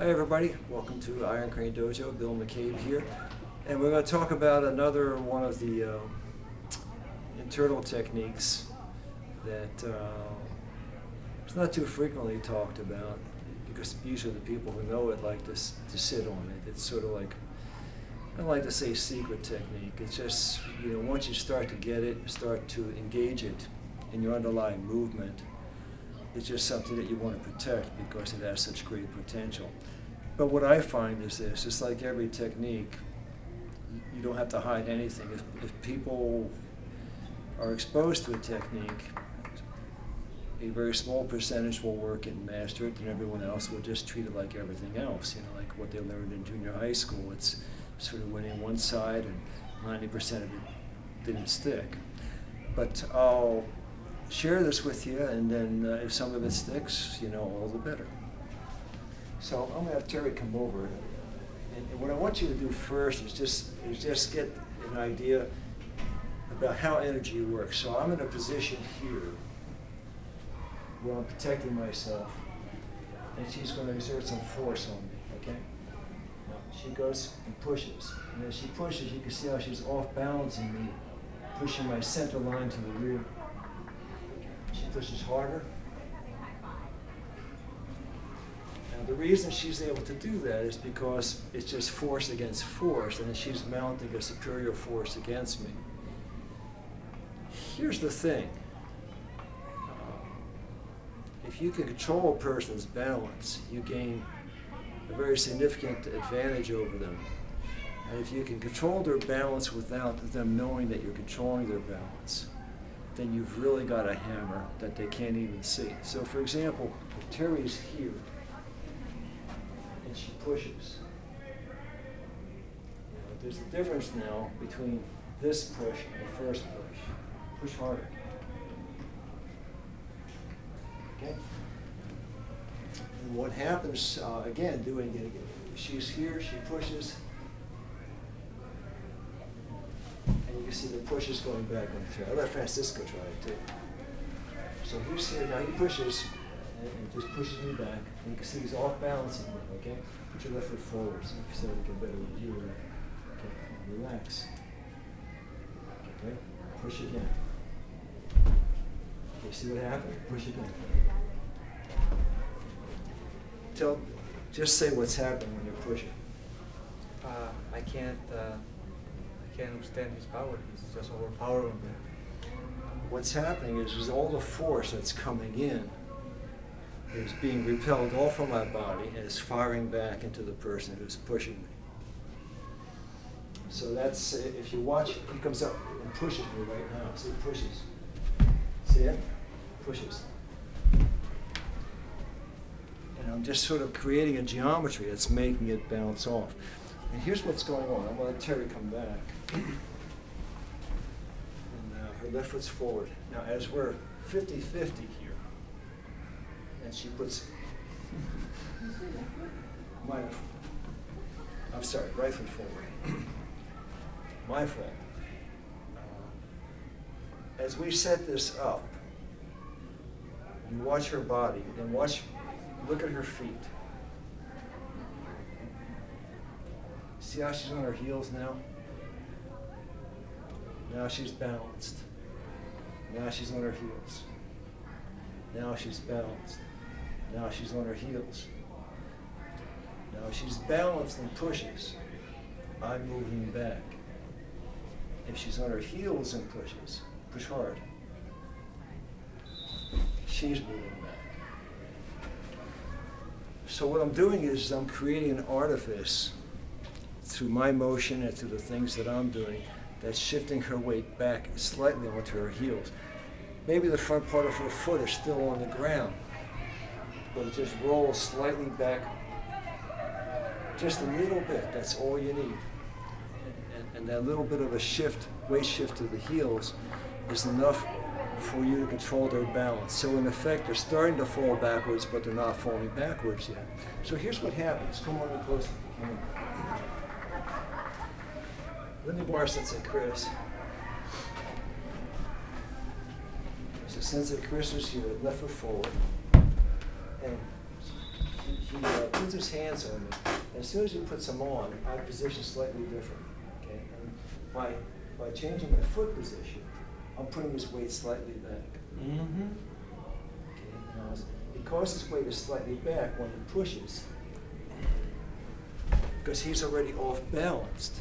Hi everybody, welcome to Iron Crane Dojo. Bill McCabe here, and we're going to talk about another one of the internal techniques that is not too frequently talked about, because usually the people who know it like to sit on it. It's sort of like, I don't like to say secret technique. It's just, you know, once you start to get it, start to engage it in your underlying movement, it's just something that you want to protect because it has such great potential. But what I find is this: just like every technique, you don't have to hide anything. If people are exposed to a technique, a very small percentage will work and master it, and everyone else will just treat it like everything else. You know, like what they learned in junior high school. It's sort of went in one side, and 90% of it didn't stick. But I'll share this with you, and then if some of it sticks, you know, all the better. So I'm going to have Terry come over, and what I want you to do first is just get an idea about how energy works. So I'm in a position here where I'm protecting myself, and she's going to exert some force on me, okay? Now, she goes and pushes, and as she pushes, you can see how she's off balancing me, pushing my center line to the rear. She pushes harder. Now the reason she's able to do that is because it's just force against force, and she's mounting a superior force against me. Here's the thing. If you can control a person's balance, you gain a very significant advantage over them. And if you can control their balance without them knowing that you're controlling their balance, then you've really got a hammer that they can't even see. So for example, if Terry's here and she pushes, there's a difference now between this push and the first push. Push harder. Okay? And what happens, again, doing it again, she's here, she pushes, and you can see the push is going back on the chair. I'll let Francisco try it too. So he's here, now he pushes, and just pushes me back, and you can see he's off balancing me, okay? Put your left foot forward so we can better view it. Okay, relax. Okay, push again. Okay, see what happened? Push again. Just say what's happening when you're pushing. I can't withstand his power. He's just overpowering me. What's happening is all the force that's coming in is being repelled off of my body and is firing back into the person who's pushing me. So that's, if you watch, he comes up and pushes me right now. See, pushes. See it? Pushes. And I'm just sort of creating a geometry that's making it bounce off. And here's what's going on. I'm going to let Terry come back. And her left foot's forward. Now, as we're 50-50 here, and she puts I'm sorry, right foot forward. My fault. As we set this up, you watch her body, and look at her feet. See how she's on her heels now? Now she's balanced. Now she's on her heels. Now she's balanced. Now she's on her heels. Now she's balanced and pushes. I'm moving back. If she's on her heels and pushes, push hard. She's moving back. So what I'm doing is I'm creating an artifice through my motion and through the things that I'm doing that's shifting her weight back slightly onto her heels. Maybe the front part of her foot is still on the ground, but it just rolls slightly back, just a little bit. That's all you need. And that little bit of a shift, weight shift to the heels, is enough for you to control their balance. So in effect, they're starting to fall backwards, but they're not falling backwards yet. So here's what happens. Come on in close to the camera. Let me borrow Sensei Chris. So Sensei Chris is here, left foot forward. And he puts his hands on me. And as soon as he puts them on, I position slightly different. Okay? And by changing my foot position, I'm putting his weight slightly back. Mm-hmm. Okay? Now, because his weight is slightly back when he pushes, because he's already off balanced,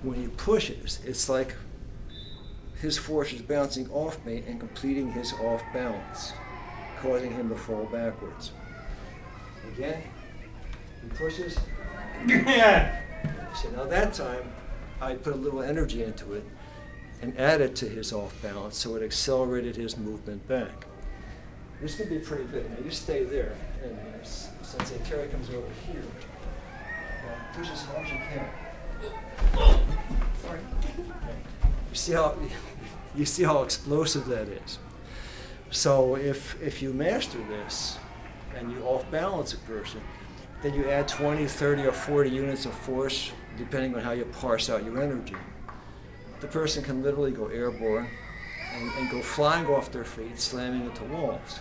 when he pushes, it's like his force is bouncing off me and completing his off balance, causing him to fall backwards. Again, he pushes. So now that time, I put a little energy into it and added to his off balance, so it accelerated his movement back. This could be pretty big. Now you stay there, and since Terry comes over here, push as hard as you can. Sorry. You see how explosive that is. So if you master this and you off balance a person, then you add 20, 30, or 40 units of force, depending on how you parse out your energy. The person can literally go airborne and go flying off their feet, slamming into walls.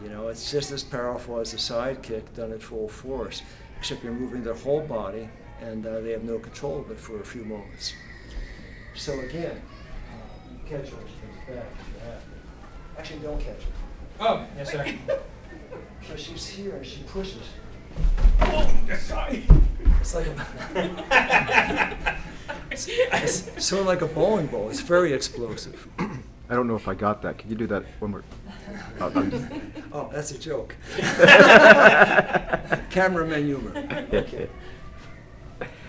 You know, it's just as powerful as a sidekick done at full force, except you're moving their whole body, and they have no control of it for a few moments. So again, you catch her when she comes back if you have to. Actually, don't catch her. Oh, yes, sir. So she's here and she pushes. Oh, sorry. It's like it's sort of like a bowling ball. It's very explosive. I don't know if I got that. Can you do that one more? Oh, that's a joke. Cameraman humor. Okay.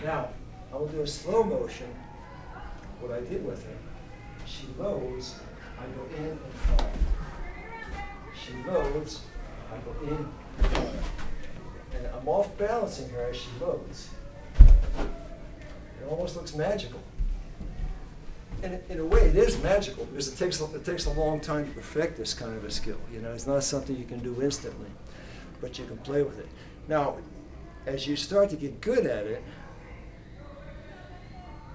Now, I will do a slow motion. What I did with her, she loads, I go in and fire. She loads, I go in and fire. And I'm off balancing her as she loads. It almost looks magical. And in a way, it is magical because it takes a long time to perfect this kind of a skill. You know, it's not something you can do instantly, but you can play with it. Now, as you start to get good at it,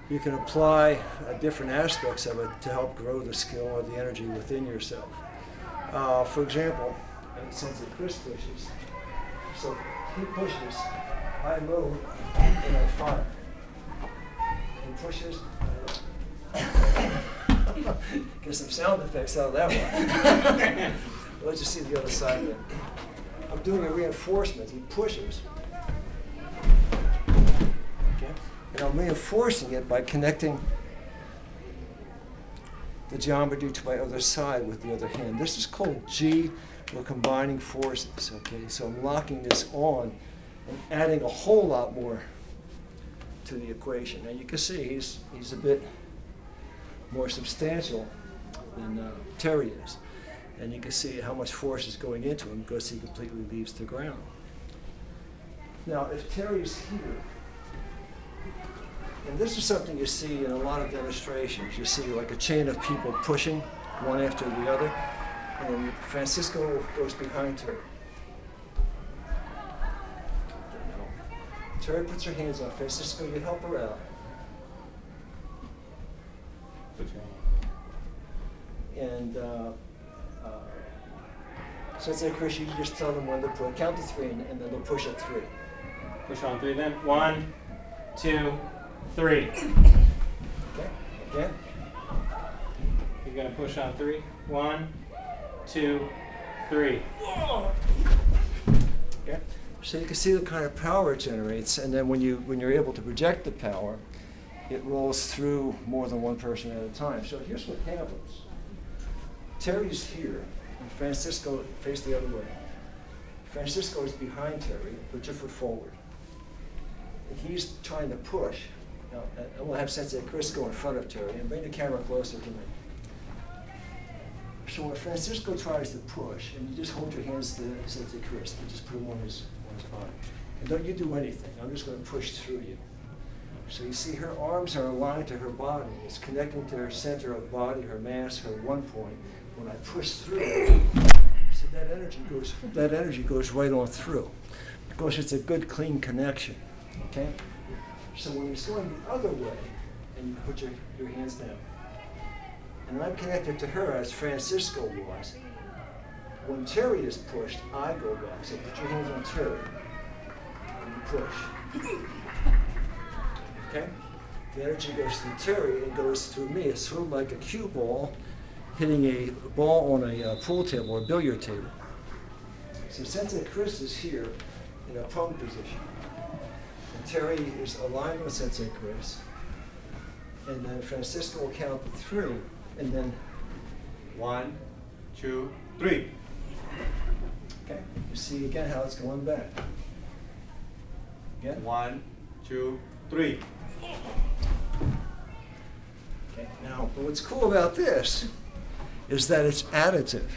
you can apply different aspects of it to help grow the skill or the energy within yourself. For example, since Chris pushes, so he pushes, I load, and I fire. He pushes, I load. Get some sound effects out of that one. Let's just see the other side of it. I'm doing a reinforcement. He pushes. And I'm reinforcing it by connecting the geometry to my other side with the other hand. This is called G. We're combining forces, okay? So I'm locking this on and adding a whole lot more to the equation. Now you can see he's a bit more substantial than Terry is. And you can see how much force is going into him because he completely leaves the ground. Now if Terry's here, and this is something you see in a lot of demonstrations. You see like a chain of people pushing one after the other, and Francisco goes behind Terry. Terry puts her hands on Francisco, you help her out. And so it's like, Chris, you just tell them when to push. Count to 3, and then they'll push at 3. Push on 3 then. 1, 2, 3. Okay, again. You're going to push on 3. 1, 2, 3. Okay. So you can see the kind of power it generates, and then when you're able to project the power, it rolls through more than one person at a time. So here's what happens. Terry's here, and Francisco faced the other way. Francisco is behind Terry, put your foot forward. And he's trying to push. Now, I will have Sensei Chris go in front of Terry and bring the camera closer to me. So when Francisco tries to push, and you just hold your hands to Sensei Chris, and just put them on his body. And don't you do anything. I'm just going to push through you. So you see her arms are aligned to her body. It's connecting to her center of body, her mass, her one point. When I push through, so that energy goes right on through. Because it's a good, clean connection. Okay? So when it's going the other way, and you put your hands down, and I'm connected to her as Francisco was, When Terry is pushed, I go back. So put your hands on Terry and you push. Okay? The energy goes through Terry and goes through me. It's sort of like a cue ball hitting a ball on a pool table or a billiard table. So Sensei Chris is here in a Peng position. And Terry is aligned with Sensei Chris. And then Francisco will count to 3. And then 1, 2, 3. okay, you see again how it's going back. Again. 1, 2, 3. Okay, now, but what's cool about this is that it's additive.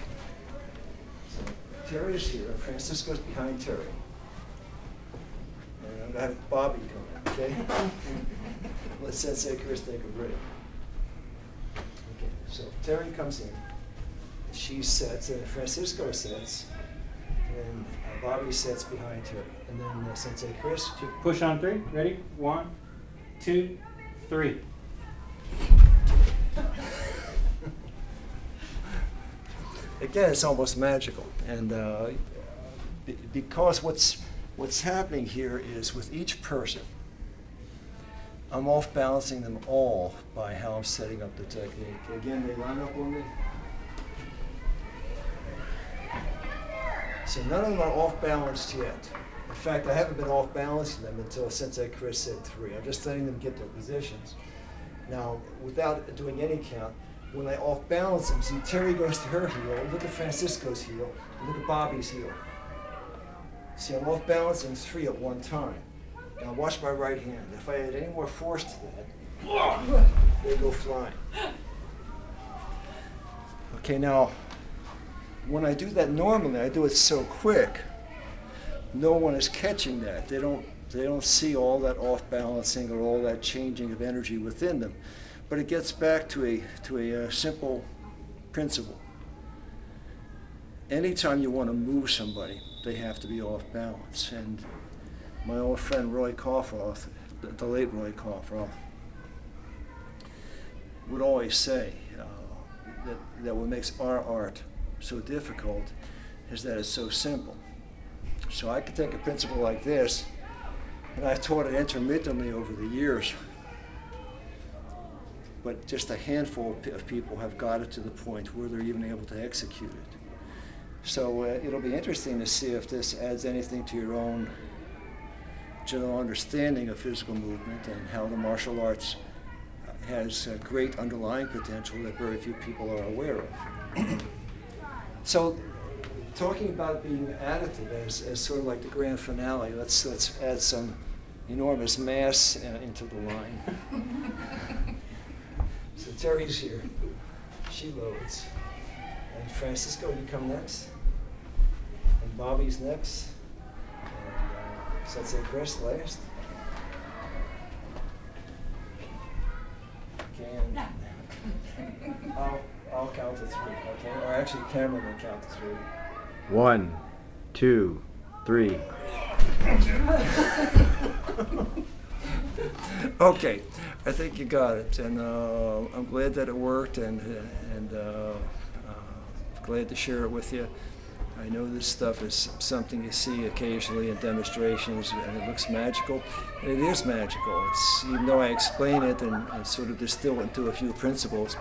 So Terry's here, Francisco's behind Terry. And I'm going to have Bobby come in, okay? Let Sensei Chris take a break. Okay, so Terry comes in. She sets, and Francisco sets, and Bobby sets behind Terry. And then Sensei Chris. Push on 3. Ready? 1, 2, 3. Again, it's almost magical, and because what's happening here is with each person, I'm off balancing them all by how I'm setting up the technique. Again, they line up on me. So none of them are off balanced yet. In fact, I haven't been off balancing them until Sensei Chris said 3. I'm just letting them get their positions. Now, without doing any count, when I off balance them, see Terry goes to her heel, look at Francisco's heel, look at Bobby's heel. See, I'm off balancing 3 at one time. Now watch my right hand. If I add any more force to that, they go flying. Okay, now, when I do that normally, I do it so quick, no one is catching that. They don't see all that off balancing or all that changing of energy within them. But it gets back to a simple principle. Anytime you want to move somebody, they have to be off balance. And my old friend Roy Coffroth, the late Roy Coffroth, would always say that what makes our art so difficult is that it's so simple. So I could take a principle like this, and I've taught it intermittently over the years, but just a handful of people have got it to the point where they're even able to execute it. So it'll be interesting to see if this adds anything to your own general understanding of physical movement and how the martial arts has great underlying potential that very few people are aware of. So talking about being additive as sort of like the grand finale, let's add some enormous mass into the line. So Terry's here. She loads. And Francisco, you come next. And Bobby's next. And Sensei Chris last. Okay, and I'll count to 3, okay? Or actually, Cameron will count to 3. 1, 2, 3. Okay, I think you got it, and I'm glad that it worked, and glad to share it with you. I know this stuff is something you see occasionally in demonstrations, and it looks magical, and it is magical. It's, even though I explain it and sort of distill it into a few principles,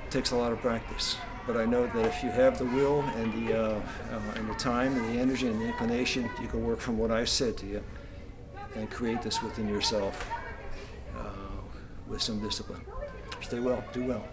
it takes a lot of practice. But I know that if you have the will and the time and the energy and the inclination, you can work from what I said to you and create this within yourself with some discipline. Stay well, do well.